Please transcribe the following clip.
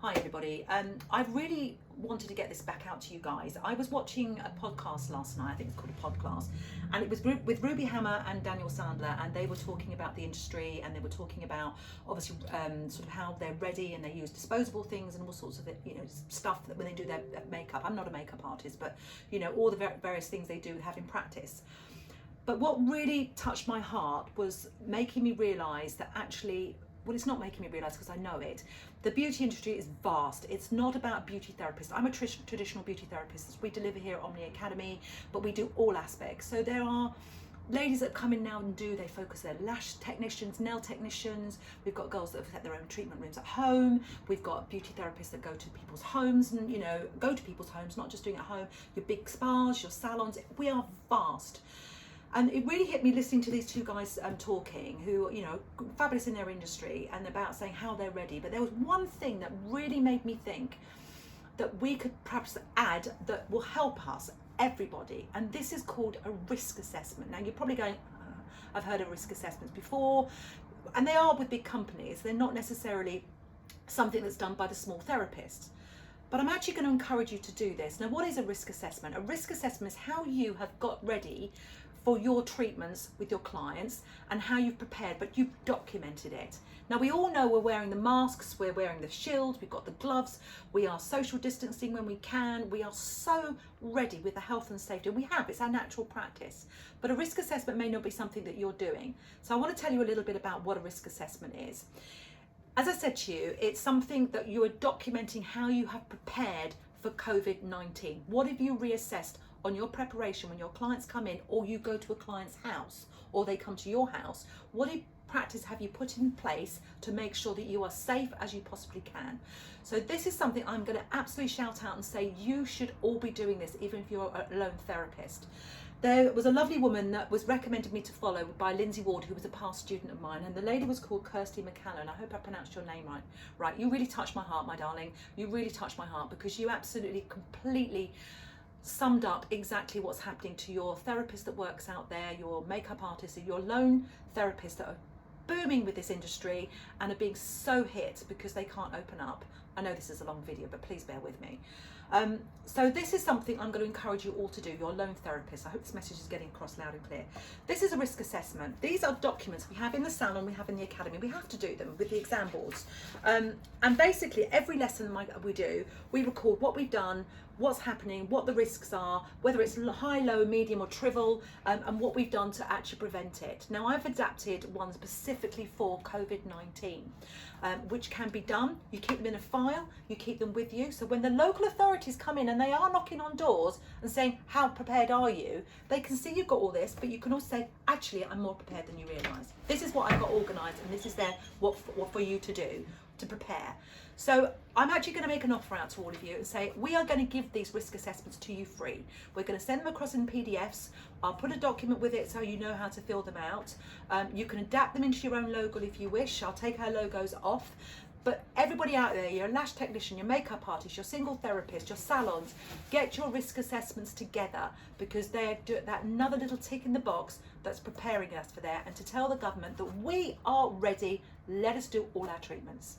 Hi everybody. I really wanted to get this back out to you guys. I was watching a podcast last night, I think it's called a podcast, and it was with Ruby Hammer and Daniel Sandler, and they were talking about the industry, and they were talking about obviously sort of how they're ready, and they use disposable things and all sorts of stuff that when they do their makeup. I'm not a makeup artist, but all the various things they do have in practice. But what really touched my heart was making me realise that actually, well, it's not making me realise because I know it, the beauty industry is vast. It's not about beauty therapists. I'm a traditional beauty therapist. We deliver here at Omni Academy, but we do all aspects. So there are ladies that come in now and they focus their lash technicians, nail technicians. We've got girls that have set their own treatment rooms at home. We've got beauty therapists that go to people's homes and, go to people's homes, not just doing it at home. Your big spas, your salons, we are vast. And it really hit me listening to these two guys talking, who, fabulous in their industry, and about saying how they're ready. But there was one thing that really made me think that we could perhaps add that will help us, everybody. And this is called a risk assessment. Now, you're probably going, I've heard of risk assessments before, and they are with big companies. They're not necessarily something that's done by the small therapists. But I'm actually going to encourage you to do this. Now, what is a risk assessment? A risk assessment is how you have got ready for your treatments with your clients and how you've prepared, but you've documented it. Now, we all know we're wearing the masks, we're wearing the shield, we've got the gloves, we are social distancing when we can, we are so ready with the health and safety, and it's our natural practice. But a risk assessment may not be something that you're doing. So I want to tell you a little bit about what a risk assessment is. As I said to you, it's something that you are documenting how you have prepared for COVID-19. What have you reassessed on your preparation when your clients come in, or you go to a client's house, or they come to your house? What practice have you put in place to make sure that you are safe as you possibly can? So this is something I'm going to absolutely shout out and say you should all be doing this, even if you're a lone therapist. There was a lovely woman that was recommended me to follow by Lindsay Ward, who was a past student of mine, and the lady was called Kirsty McCallum. I hope I pronounced your name right. Right, you really touched my heart, my darling. You really touched my heart, because you absolutely, completely summed up exactly what's happening to your therapist that works out there, your makeup artist, or your lone therapists that are booming with this industry and are being so hit because they can't open up. I know this is a long video, but please bear with me. So this is something I'm going to encourage you all to do, your lone therapist. I hope this message is getting across loud and clear. This is a risk assessment. These are documents we have in the salon, we have in the academy. We have to do them with the exam boards. And basically every lesson we do, we record what we've done, what's happening, what the risks are, whether it's high, low, medium or trivial, and what we've done to actually prevent it. Now, I've adapted one specifically for COVID-19, which can be done. You keep them in a file, you keep them with you. So when the local authorities come in and they are knocking on doors and saying, how prepared are you? They can see you've got all this, but you can also say, actually, I'm more prepared than you realise. This is what I've got organised, and this is there what for you to do to prepare. So I'm actually going to make an offer out to all of you and say, we are going to give these risk assessments to you free. We're going to send them across in PDFs. I'll put a document with it so you know how to fill them out. You can adapt them into your own logo if you wish. I'll take our logos off. But everybody out there, your lash technician, your makeup artist, your single therapist, your salons, get your risk assessments together, because they're that another little tick in the box that's preparing us for there, and to tell the government that we are ready. Let us do all our treatments.